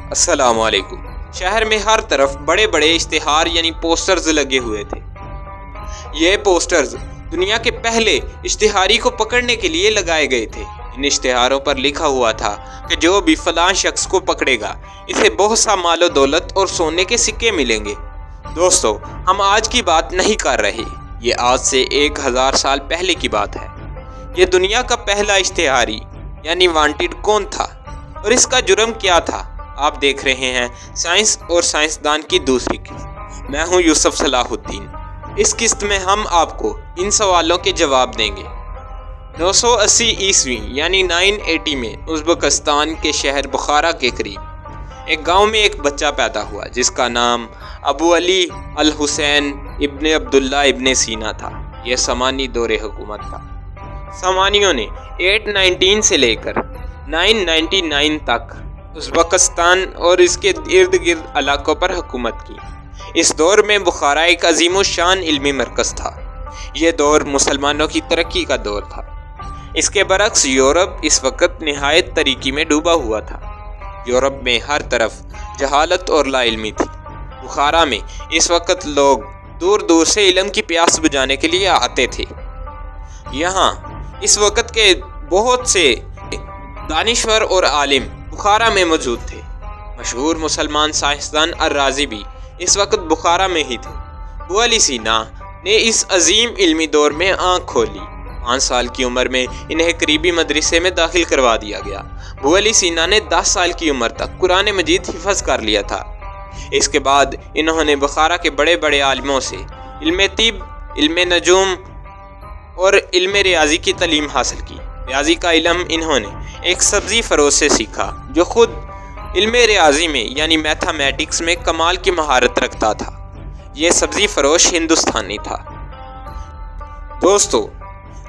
السلام علیکم۔ شہر میں ہر طرف بڑے بڑے اشتہار یعنی پوسٹرز لگے ہوئے تھے۔ یہ پوسٹرز دنیا کے پہلے اشتہاری کو پکڑنے کے لیے لگائے گئے تھے۔ ان اشتہاروں پر لکھا ہوا تھا کہ جو بھی فلاں شخص کو پکڑے گا اسے بہت سا مال و دولت اور سونے کے سکے ملیں گے۔ دوستو، ہم آج کی بات نہیں کر رہے، یہ آج سے 1000 سال پہلے کی بات ہے۔ یہ دنیا کا پہلا اشتہاری یعنی وانٹڈ کون تھا اور اس کا جرم کیا تھا؟ آپ دیکھ رہے ہیں سائنس اور سائنسدان کی دوسری قسط۔ میں ہوں یوسف صلاح الدین۔ اس قسط میں ہم آپ کو ان سوالوں کے جواب دیں گے۔ 980 عیسوی یعنی 980 میں ازبکستان کے شہر بخارا کے قریب ایک گاؤں میں ایک بچہ پیدا ہوا جس کا نام ابو علی الحسین ابن عبداللہ ابن سینا تھا۔ یہ سامانی دور حکومت تھا۔ سامانیوں نے 819 سے لے کر 999 تک ازبکستان اور اس کے ارد گرد علاقوں پر حکومت کی۔ اس دور میں بخارا ایک عظیم الشان علمی مرکز تھا۔ یہ دور مسلمانوں کی ترقی کا دور تھا۔ اس کے برعکس یورپ اس وقت نہایت تاریکی میں ڈوبا ہوا تھا۔ یورپ میں ہر طرف جہالت اور لا علمی تھی۔ بخارا میں اس وقت لوگ دور دور سے علم کی پیاس بجھانے کے لیے آتے تھے۔ یہاں اس وقت کے بہت سے دانشور اور عالم بخارا میں موجود تھے۔ مشہور مسلمان سائنسدان الرازی بھی اس وقت بخارا میں ہی تھے۔ ابو علی سینا نے اس عظیم علمی دور میں آنکھ کھولی۔ 5 سال کی عمر میں انہیں قریبی مدرسے میں داخل کروا دیا گیا۔ ابو علی سینا نے 10 سال کی عمر تک قرآن مجید حفظ کر لیا تھا۔ اس کے بعد انہوں نے بخارا کے بڑے بڑے عالموں سے علم طب، علم نجوم اور علم ریاضی کی تعلیم حاصل کی۔ ریاضی کا علم انہوں نے ایک سبزی فروش سے سیکھا جو خود علم ریاضی میں یعنی میتھمیٹکس میں کمال کی مہارت رکھتا تھا۔ یہ سبزی فروش ہندوستانی تھا۔ دوستو،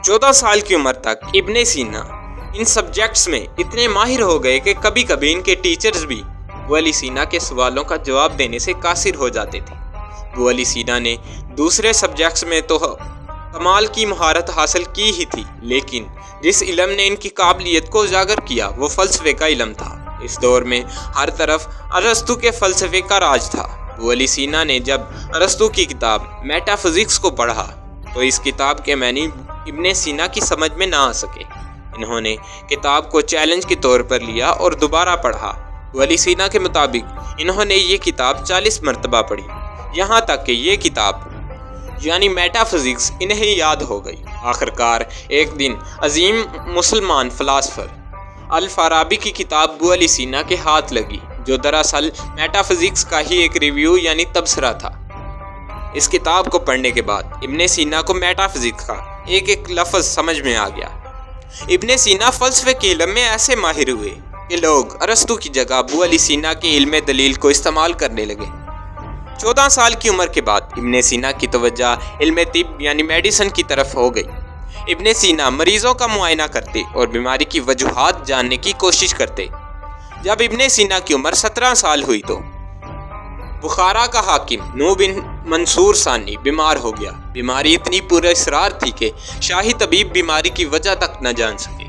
14 سال کی عمر تک ابن سینا ان سبجیکٹس میں اتنے ماہر ہو گئے کہ کبھی کبھی ان کے ٹیچرز بھی ابو علی سینا کے سوالوں کا جواب دینے سے قاصر ہو جاتے تھے۔ ابو علی سینا نے دوسرے سبجیکٹس میں تو کمال کی مہارت حاصل کی ہی تھی، لیکن جس علم نے ان کی قابلیت کو اجاگر کیا وہ فلسفے کا علم تھا۔ اس دور میں ہر طرف ارسطو کے فلسفے کا راج تھا۔ ابو علی سینا نے جب ارسطو کی کتاب میٹا فزکس کو پڑھا تو اس کتاب کے معنی ابن سینا کی سمجھ میں نہ آ سکے۔ انہوں نے کتاب کو چیلنج کے طور پر لیا اور دوبارہ پڑھا۔ ابو علی سینا کے مطابق انہوں نے یہ کتاب 40 مرتبہ پڑھی، یہاں تک کہ یہ کتاب یعنی میٹا فزکس انہیں یاد ہو گئی۔ آخرکار ایک دن عظیم مسلمان فلاسفر الفارابی کی کتاب ابو علی سینا کے ہاتھ لگی، جو دراصل میٹا فزکس کا ہی ایک ریویو یعنی تبصرہ تھا۔ اس کتاب کو پڑھنے کے بعد ابن سینا کو میٹا فزکس کا ایک ایک لفظ سمجھ میں آ گیا۔ ابن سینا فلسفے کے علم میں ایسے ماہر ہوئے کہ لوگ ارسطو کی جگہ ابو علی سینا کے علم دلیل کو استعمال کرنے لگے۔ 14 سال کی عمر کے بعد ابن سینا کی توجہ علم طب یعنی میڈیسن کی طرف ہو گئی۔ ابن سینا مریضوں کا معائنہ کرتے اور بیماری کی وجوہات جاننے کی کوشش کرتے۔ جب ابن سینا کی عمر 17 سال ہوئی تو بخارا کا حاکم نو بن منصور ثانی بیمار ہو گیا۔ بیماری اتنی پراسرار تھی کہ شاہی طبیب بیماری کی وجہ تک نہ جان سکے۔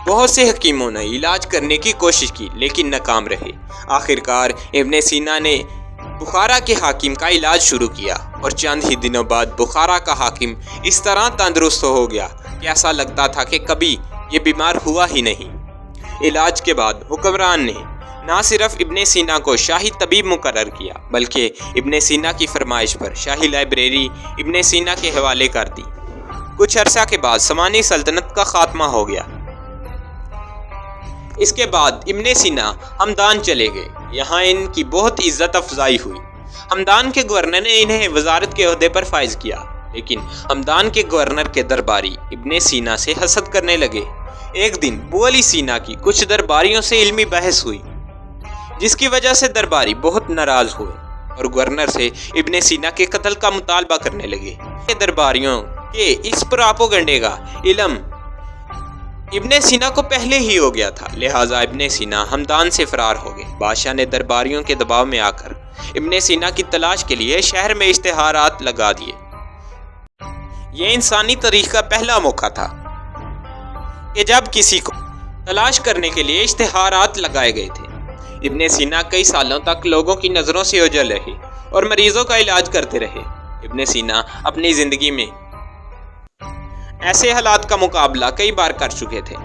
بہت سے حکیموں نے علاج کرنے کی کوشش کی لیکن ناکام رہے۔ آخرکار ابن سینا نے بخارا کے حاکم کا علاج شروع کیا اور چند ہی دنوں بعد بخارا کا حاکم اس طرح تندرست ہو گیا کہ ایسا لگتا تھا کہ کبھی یہ بیمار ہوا ہی نہیں۔ علاج کے بعد حکمران نے نہ صرف ابن سینا کو شاہی طبیب مقرر کیا بلکہ ابن سینا کی فرمائش پر شاہی لائبریری ابن سینا کے حوالے کر دی۔ کچھ عرصہ کے بعد سامانی سلطنت کا خاتمہ ہو گیا۔ اس کے بعد ابن سینا ہمدان چلے گئے۔ یہاں ان کی بہت عزت افزائی ہوئی۔ ہمدان کے گورنر نے انہیں وزارت کے عہدے پر فائز کیا، لیکن ہمدان کے گورنر کے درباری ابن سینا سے حسد کرنے لگے۔ ایک دن ابو علی سینا کی کچھ درباریوں سے علمی بحث ہوئی جس کی وجہ سے درباری بہت ناراض ہوئے اور گورنر سے ابن سینا کے قتل کا مطالبہ کرنے لگے۔ درباریوں کے اس پراپوگنڈے کا علم ابن سینا کو پہلے ہی ہو گیا تھا، لہٰذا ابن سینا ہمدان سے فرار ہو گئے۔ بادشاہ نے درباریوں کے دباؤ میں آ کر ابن سینا کی تلاش کے لیے شہر میں اشتہارات لگا دیے۔ یہ انسانی تاریخ کا پہلا موقع تھا کہ جب کسی کو تلاش کرنے کے لیے اشتہارات لگائے گئے تھے۔ ابن سینا کئی سالوں تک لوگوں کی نظروں سے اوجھل رہے اور مریضوں کا علاج کرتے رہے۔ ابن سینا اپنی زندگی میں ایسے حالات کا مقابلہ کئی بار کر چکے تھے۔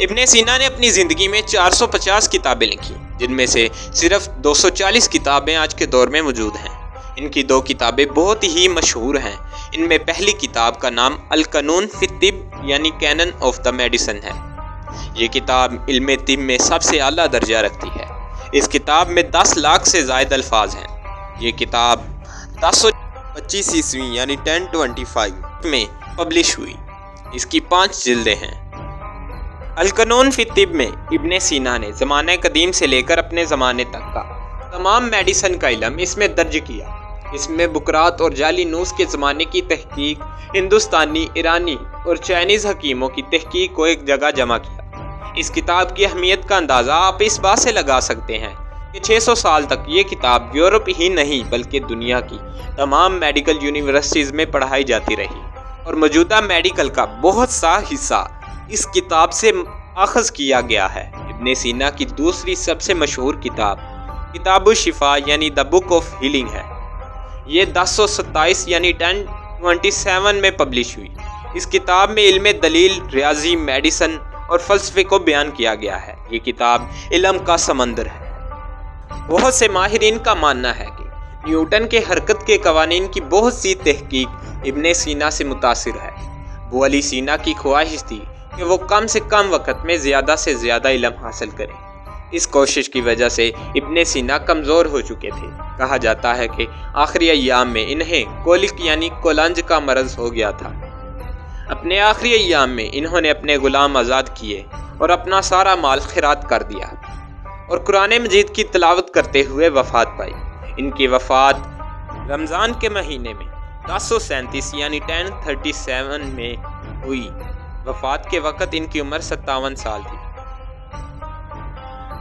ابن سینا نے اپنی زندگی میں 450 کتابیں لکھی، جن میں سے صرف 240 کتابیں آج کے دور میں موجود ہیں۔ ان کی 2 کتابیں بہت ہی مشہور ہیں۔ ان میں پہلی کتاب کا نام القانون فی الطب یعنی کینن آف دا میڈیسن ہے۔ یہ کتاب علم طب میں سب سے اعلیٰ درجہ رکھتی ہے۔ اس کتاب میں 10 لاکھ سے زائد الفاظ ہیں۔ یہ کتاب 1025 عیسوی یعنی 1025 میں پبلش ہوئی۔ اس کی 5 جلدیں ہیں۔ القانون فی الطب میں ابن سینا نے زمانہ قدیم سے لے کر اپنے زمانے تک کا تمام میڈیسن کا علم اس میں درج کیا۔ اس میں بکرات اور جالینوس کے زمانے کی تحقیق، ہندوستانی، ایرانی اور چائنیز حکیموں کی تحقیق کو ایک جگہ جمع کیا۔ اس کتاب کی اہمیت کا اندازہ آپ اس بات سے لگا سکتے ہیں کہ 600 سال تک یہ کتاب یورپ ہی نہیں بلکہ دنیا کی تمام میڈیکل یونیورسٹیز میں پڑھائی جاتی رہی، اور موجودہ میڈیکل کا بہت سا حصہ اس کتاب سے اخذ کیا گیا ہے۔ ابن سینا کی دوسری سب سے مشہور کتاب کتاب الشفا یعنی دا بک آف ہیلنگ ہے۔ یہ 1027 یعنی 1027 میں پبلش ہوئی۔ اس کتاب میں علم دلیل، ریاضی، میڈیسن اور فلسفے کو بیان کیا گیا ہے۔ یہ کتاب علم کا سمندر ہے۔ بہت سے ماہرین کا ماننا ہے کہ نیوٹن کے حرکت کے قوانین کی بہت سی تحقیق ابن سینا سے متاثر ہے۔ ابو علی سینا کی خواہش تھی کہ وہ کم سے کم وقت میں زیادہ سے زیادہ علم حاصل کریں۔ اس کوشش کی وجہ سے ابن سینا کمزور ہو چکے تھے۔ کہا جاتا ہے کہ آخری ایام میں انہیں کولک یعنی کولنج کا مرض ہو گیا تھا۔ اپنے آخری ایام میں انہوں نے اپنے غلام آزاد کیے اور اپنا سارا مال خیرات کر دیا اور قرآن مجید کی تلاوت کرتے ہوئے وفات پائی۔ ان کی وفات رمضان کے مہینے میں 1037 یعنی 1037 میں ہوئی۔ وفات کے وقت ان کی عمر 57 سال تھی۔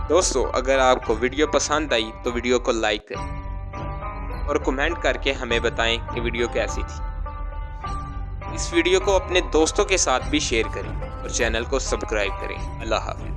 دوستو، اگر آپ کو ویڈیو پسند آئی تو ویڈیو کو لائک کریں اور کمنٹ کر کے ہمیں بتائیں کہ ویڈیو کیسی تھی۔ اس ویڈیو کو اپنے دوستوں کے ساتھ بھی شیئر کریں اور چینل کو سبسکرائب کریں۔ اللہ حافظ۔